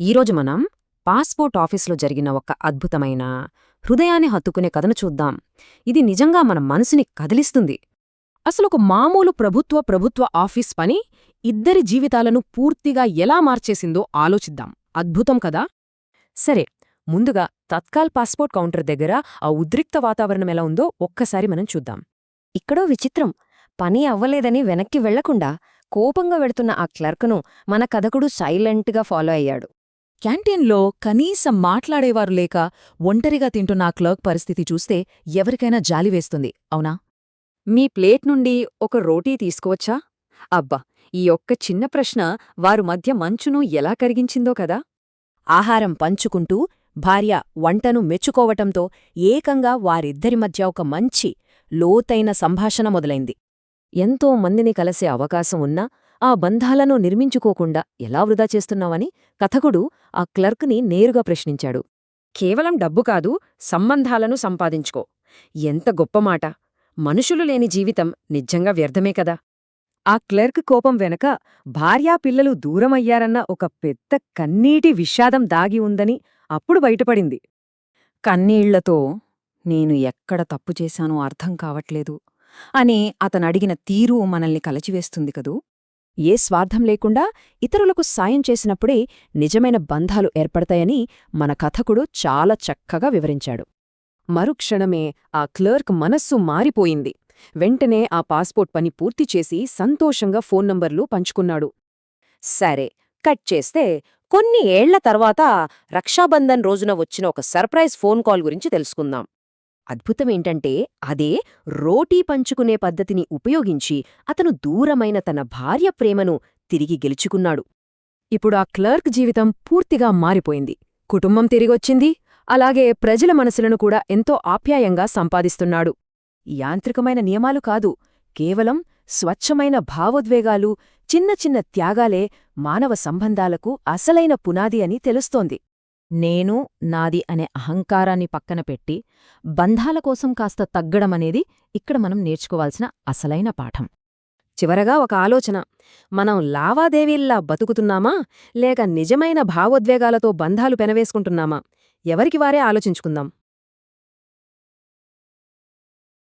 ఈరోజు మనం పాస్పోర్ట్ ఆఫీసులో జరిగిన ఒక అద్భుతమైన, హృదయాన్ని హత్తుకునే కథను చూద్దాం. ఇది నిజంగా మన మనసుని కదిలిస్తుంది. అసలొక మామూలు ప్రభుత్వ ఆఫీస్ పని ఇద్దరి జీవితాలను పూర్తిగా ఎలా మార్చేసిందో ఆలోచిద్దాం. అద్భుతం కదా? సరే, ముందుగా తత్కాల్ పాస్పోర్ట్ కౌంటర్ దగ్గర ఆ ఉద్రిక్త వాతావరణం ఎలా ఉందో ఒక్కసారి మనం చూద్దాం. ఇక్కడో విచిత్రం. పని అవ్వలేదని వెనక్కి వెళ్లకుండా కోపంగా వెడుతున్న ఆ క్లర్కును మన కథకుడు సైలెంట్గా ఫాలో అయ్యాడు. క్యాంటీన్లో కనీసం మాట్లాడేవారు లేక ఒంటరిగా తింటున్న ఆ క్లర్క్ పరిస్థితి చూస్తే ఎవరికైనా జాలివేస్తుంది, అవునా? మీ ప్లేట్ నుండి ఒక రోటీ తీసుకువచ్చా? అబ్బా, ఈ ఒక్క చిన్న ప్రశ్న వారు మధ్య మంచును ఎలా కరిగించిందో కదా! ఆహారం పంచుకుంటూ భార్య వంటను మెచ్చుకోవటంతో ఏకంగా వారిద్దరి మధ్య ఒక మంచి, లోతైన సంభాషణ మొదలైంది. ఎంతో మందిని కలిసే అవకాశం ఉన్నా ఆ బంధాలను నిర్మించుకోకుండా ఎలా వృధా చేస్తున్నావని కథకుడు ఆ క్లర్క్ని నేరుగా ప్రశ్నించాడు. కేవలం డబ్బు కాదు, సంబంధాలను సంపాదించుకో. ఎంత గొప్ప మాట! మనుషులు లేని జీవితం నిజంగా వ్యర్థమే కదా! ఆ క్లర్క్ కోపం వెనక భార్యాపిల్లలు దూరమయ్యారన్న ఒక పెద్ద కన్నీటి విషాదం దాగి ఉందని అప్పుడు బయటపడింది. కన్నీళ్లతో నేను ఎక్కడ తప్పు చేశానో అర్థం కావట్లేదు అని అతనడిగిన తీరు మనల్ని కలచివేస్తుంది కదూ. ఏ స్వార్థం లేకుండా ఇతరులకు సాయం చేసినప్పుడే నిజమైన బంధాలు ఏర్పడతాయని మన కథకుడు చాలా చక్కగా వివరించాడు. మరుక్షణమే ఆ క్లర్క్ మనస్సు మారిపోయింది. వెంటనే ఆ పాస్పోర్ట్ పని పూర్తిచేసి సంతోషంగా ఫోన్ నంబర్లు పంచుకున్నాడు. సరే, కట్ చేస్తే కొన్ని ఏళ్ల తర్వాత రక్షాబంధన్ రోజున వచ్చిన ఒక సర్ప్రైజ్ ఫోన్ కాల్ గురించి తెలుసుకుందాం. అద్భుతమేంటంటే అదే రోటీ పంచుకునే పద్ధతిని ఉపయోగించి అతను దూరమైన తన భార్య ప్రేమను తిరిగి గెలుచుకున్నాడు. ఇప్పుడు ఆ క్లర్క్ జీవితం పూర్తిగా మారిపోయింది. కుటుంబం తిరిగొచ్చింది, అలాగే ప్రజల మనసులను కూడా ఎంతో ఆప్యాయంగా సంపాదిస్తున్నాడు. యాంత్రికమైన నియమాలు కాదు, కేవలం స్వచ్ఛమైన భావోద్వేగాలు, చిన్న చిన్న త్యాగాలే మానవ సంబంధాలకు అసలైన పునాది అని తెలుస్తోంది. నేను, నాది అనే అహంకారాన్ని పక్కన పెట్టి బంధాల కోసం కాస్త తగ్గడమనేది ఇక్కడ మనం నేర్చుకోవాల్సిన అసలైన పాఠం. చివరగా ఒక ఆలోచన: మనం లావాదేవీల్లా బతుకుతున్నామా, లేక నిజమైన భావోద్వేగాలతో బంధాలు పెనవేసుకుంటున్నామా? ఎవరికి వారే ఆలోచించుకుందాం.